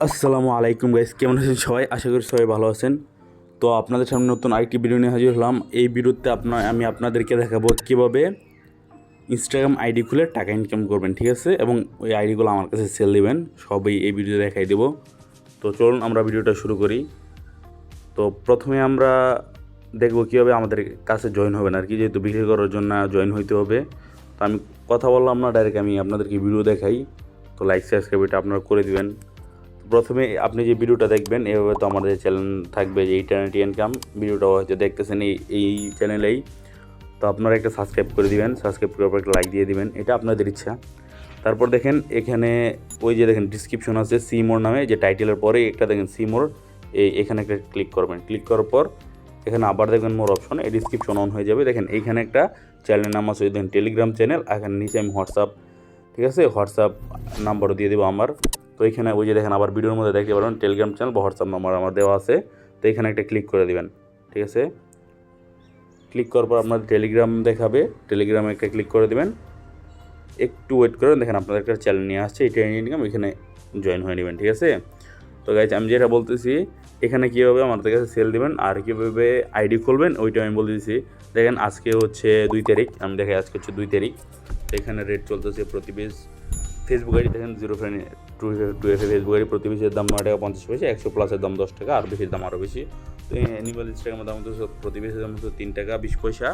আসসালামু আলাইকুম গাইস, কেমন আছেন সবাই? আশা করি সবাই ভালো আছেন। তো আপনাদের সামনে নতুন আরেকটি ভিডিও নিয়ে হাজির হলাম। এই ভিডিওতে আমি আপনাদেরকে দেখাবো কীভাবে ইনস্টাগ্রাম আইডি খুলে টাকা ইনকাম করবেন, ঠিক আছে? এবং ওই আইডিগুলো আমার কাছে সেল দিবেন, সবই এই ভিডিওতে দেখাই দেবো। তো চলুন আমরা ভিডিওটা শুরু করি। তো প্রথমে আমরা দেখব কীভাবে আমাদের কাছে জয়েন হবেন আর কি, যেহেতু বিক্রি করার জন্য জয়েন হইতে হবে। তো আমি কথা বললাম না, ডাইরেক্ট আমি আপনাদেরকে ভিডিও দেখাই। তো লাইক সাবস্ক্রাইব এটা আপনারা করে দিবেন। প্রথমে আপনি যে ভিডিওটা দেখবেন, এভাবে তো আমাদের চ্যানেল থাকবে যে ইন্টারনেট ইনকাম, ভিডিওটা হয়তো দেখতেছেন এই চ্যানেলেই। তো আপনারা একটা সাবস্ক্রাইব করে দিবেন, সাবস্ক্রাইব করার পর একটা লাইক দিয়ে দিবেন, এটা আপনাদের ইচ্ছা। তারপর দেখেন এখানে ওই যে দেখেন ডিসক্রিপশন আছে সি মোর নামে, যে টাইটেলের পরে একটা দেখেন সি মোর, এখানে একটা ক্লিক করবেন। ক্লিক করার পর এখানে আবার দেখবেন মোর অপশন, এই ডিসক্রিপশন অন হয়ে যাবে। দেখেন এইখানে একটা চ্যানেলের নাম আছে, দেখেন টেলিগ্রাম চ্যানেল। এখানে নিচে আমি হোয়াটসঅ্যাপ, ঠিক আছে, হোয়াটসঅ্যাপ নাম্বারও দিয়ে দেবো আমার। তো এখানে ওই যে দেখেন আবার ভিডিওর মধ্যে দেখতে পারবেন টেলিগ্রাম চ্যানেল বা হোয়াটসঅ্যাপ নাম্বার আমার দেওয়া আছে। তো এখানে একটা ক্লিক করে দিবেন, ঠিক আছে। ক্লিক করার পর আপনাদের টেলিগ্রাম দেখাবে, টেলিগ্রামে একটা ক্লিক করে দেবেন। একটু ওয়েট করেন, দেখেন আপনাদের একটা চ্যানেল নিয়ে আসছে এটা ইনকাম, এখানে জয়েন হয়ে নেবেন, ঠিক আছে। তো গাইজ আমি যেটা বলতেছি, এখানে কীভাবে আমাদের কাছে সেল দেবেন আর কীভাবে আইডি খুলবেন ওইটা আমি বলে দিচ্ছি। দেখেন আজকে হচ্ছে 2 তারিখ, আমি দেখাই আজকে হচ্ছে 2 তারিখ। তো এখানে রেট চলতেছে প্রতি পিস ফেসবুক আইডি, দেখেন 0.2 ফেসবুক আইডি প্রতি পিসের দাম 9.50 টাকা, 100 প্লাসের দাম 10 টাকা, আর বেশির দাম আরও বেশি। তো অ্যানিমাল ইনস্টাগ্রামের দাম হচ্ছে প্রতি পিসের দাম হচ্ছে 3 টাকা 20 পয়সা,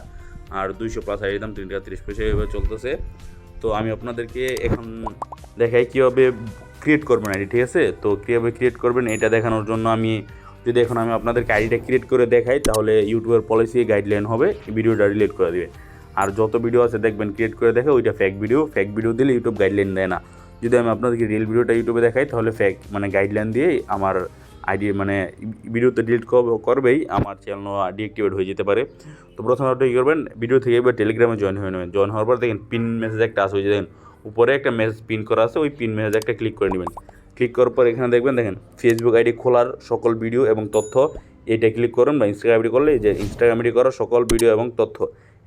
আর 200 প্লাস আইডির দাম 3 টাকা 30 পয়সা, এভাবে চলতেছে। তো আমি আপনাদেরকে এখন দেখাই কীভাবে ক্রিয়েট করবেন আইডি, ঠিক আছে। তো কীভাবে ক্রিয়েট করবেন এটা দেখানোর জন্য আমি আপনাদেরকে আইডিটা ক্রিয়েট করে দেখাই, তাহলে ইউটিউবের পলিসি গাইডলাইন হবে, ভিডিওটা ডিলিট করে দিবে। আর যত ভিডিও আছে দেখবেন ক্রিয়েট করে দেখে ওইটা ফেক ভিডিও দিলে ইউটিউব গাইডলাইন দেয় না। যদি আমি আপনাদেরকে রিয়েল ভিডিওটা ইউটিউবে দেখাই, তাহলে ফেক গাইডলাইন দিয়ে আমার আইডি ভিডিও তো ডিলিট করবেই, আমার চ্যানেল ডিঅ্যাক্টিভেট হয়ে যেতে পারে। তো প্রথমে আপনি কী করবেন, ভিডিও থেকে এবার টেলিগ্রামে জয়েন হয়ে নেবেন। জয়েন হওয়ার পর দেখেন পিন মেসেজ একটা আসে, ওই যে দেখেন উপরে একটা মেসেজ পিন করা আছে, ওই পিন মেসেজ একটা ক্লিক করে নেবেন। ক্লিক করার পর এখানে দেখেন ফেসবুক আইডি খোলার সকল ভিডিও এবং তথ্য, এইটা ক্লিক করুন। বা ইনস্টাগ্রাম আইডি করলে এই যে ইনস্টাগ্রাম আইডি করার সকল ভিডিও এবং তথ্য,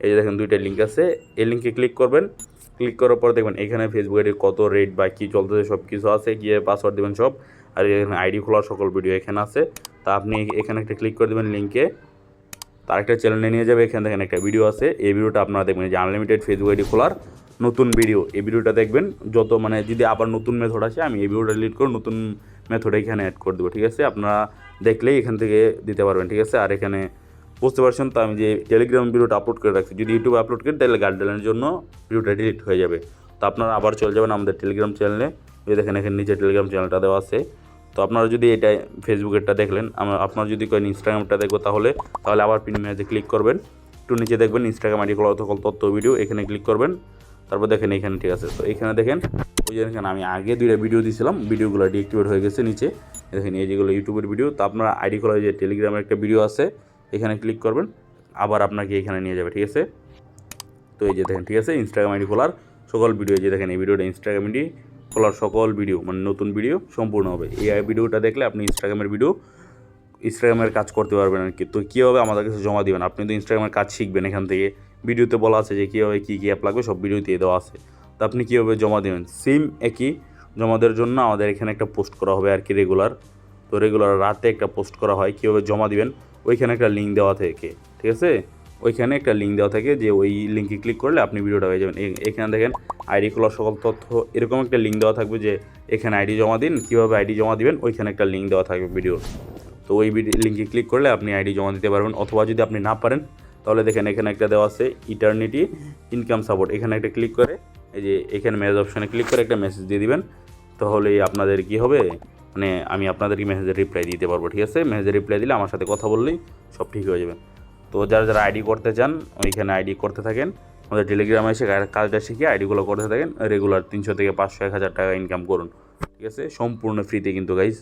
এই যে দেখেন 2টা লিঙ্ক আছে, এই লিঙ্কে ক্লিক করবেন। ক্লিক করার পর দেখবেন এখানে ফেসবুক আইডির কত রেট বা কী চলতেছে সব কিছু আছে, গিয়ে পাসওয়ার্ড দেবেন সব। আর এখানে আইডি খোলার সকল ভিডিও এখানে আছে। তা আপনি এখানে একটা ক্লিক করে দেবেন লিঙ্কে, তার একটা চ্যানেলে নিয়ে যাবে। এখানে দেখেন একটা ভিডিও আছে, এই ভিডিওটা আপনারা দেখবেন যে আনলিমিটেড ফেসবুক আইডি খোলার নতুন ভিডিও, এই ভিডিওটা দেখবেন। যত যদি আবার নতুন মেথড আসে, আমি এই ভিডিওটা ডিলিট করে নতুন মেথড এখানে অ্যাড করে দেবো, ঠিক আছে। আপনারা দেখলেই এখান থেকে দিতে পারবেন, ঠিক আছে। আর এখানে বুঝতে পারছেন তো, আমি যে টেলিগ্রাম ভিডিওটা আপলোড করে রাখছি, যদি ইউটিউবে আপলোড করি তাহলে গাইডলাইনের জন্য ভিডিওটা ডিলিট হয়ে যাবে। তো আপনারা আবার চলে যাবেন আমাদের টেলিগ্রাম চ্যানেলে, ওই দেখেন এখানে নিচে টেলিগ্রাম চ্যানেলটা দেওয়া আছে। তো আপনারা যদি এটা ফেসবুকেরটা দেখলেন, আপনারা যদি করেন ইনস্টাগ্রামটা দেখবো, তাহলে আবার পিন মেসেজে ক্লিক করবেন। একটু নিচে দেখবেন ইনস্টাগ্রাম আইডি খোলা সকল তথ্য ভিডিও, এখানে ক্লিক করবেন। তারপর দেখেন এখানে, ঠিক আছে। তো এখানে দেখেন ওই যে এখানে আমি আগে 2টা ভিডিও দিয়েছিলাম, ভিডিওগুলো ডিঅ্যাক্টিভেট হয়ে গেছে নিচে, দেখেন এই যেগুলো ইউটিউবের ভিডিও। তো আপনারা আইডি খোলা যে টেলিগ্রামের একটা ভিডিও আছে, এখানে ক্লিক করবেন, আবার আপনাকে এখানে নিয়ে যাবে, ঠিক আছে। তো এই যে দেখেন, ঠিক আছে, ইনস্টাগ্রাম আইডি খোলার সকল ভিডিও, এই যে দেখেন এই ভিডিওটা ইনস্টাগ্রাম আইডি খোলার সকল ভিডিও, নতুন ভিডিও সম্পূর্ণ হবে। এই ভিডিওটা দেখলে আপনি ইনস্টাগ্রামের কাজ করতে পারবেন আর কি। তো কীভাবে আমাদের কাছে জমা দিবেন, আপনি তো ইনস্টাগ্রামের কাজ শিখবেন এখান থেকে, ভিডিওতে বলা আছে যে কীভাবে কী অ্যাপ লাগবে, সব ভিডিও দিয়ে দেওয়া আছে। তো আপনি কীভাবে জমা দেবেন, সেম একই জমা দেওয়ার জন্য আমাদের এখানে একটা পোস্ট করা হবে আর কি, রেগুলার রাতে একটা পোস্ট করা হয়। কীভাবে জমা দিবেন, ওইখানে একটা লিঙ্ক দেওয়া থাকে, ঠিক আছে। ওইখানে একটা লিঙ্ক দেওয়া থাকে, যে ওই লিঙ্কে ক্লিক করলে আপনি ভিডিওটা পেয়ে যাবেন। এখানে দেখেন আইডি খোলার সকল তথ্য, এরকম একটা লিঙ্ক দেওয়া থাকবে যে এখানে আইডি জমা দিন, কীভাবে আইডি জমা দিবেন, ওইখানে একটা লিঙ্ক দেওয়া থাকবে ভিডিও। তো ওই লিঙ্কে ক্লিক করলে আপনি আইডি জমা দিতে পারবেন। অথবা যদি আপনি না পারেন, তাহলে দেখেন এখানে একটা দেওয়া আছে ইটারনিটি ইনকাম সাপোর্ট, এখানে একটা ক্লিক করে এই যে এখানে মেসেজ অপশানে ক্লিক করে একটা মেসেজ দিয়ে দিবেন। তাহলেই আপনাদের কী হবে, আমি আপনাদেরকে মেসেজের রিপ্লাই দিতে পারবো, ঠিক আছে। মেসেজের রিপ্লাই দিলে আমার সাথে কথা বললেই সব ঠিক হয়ে যাবে। তো যারা আইডি করতে চান, ওইখানে আইডি করতে থাকেন, আমাদের টেলিগ্রামে এসে কাজটা শিখে আইডিগুলো করতে থাকেন। রেগুলার 300 থেকে 500 1000 টাকা ইনকাম করুন, ঠিক আছে, সম্পূর্ণ ফ্রিতে কিন্তু গাইজ।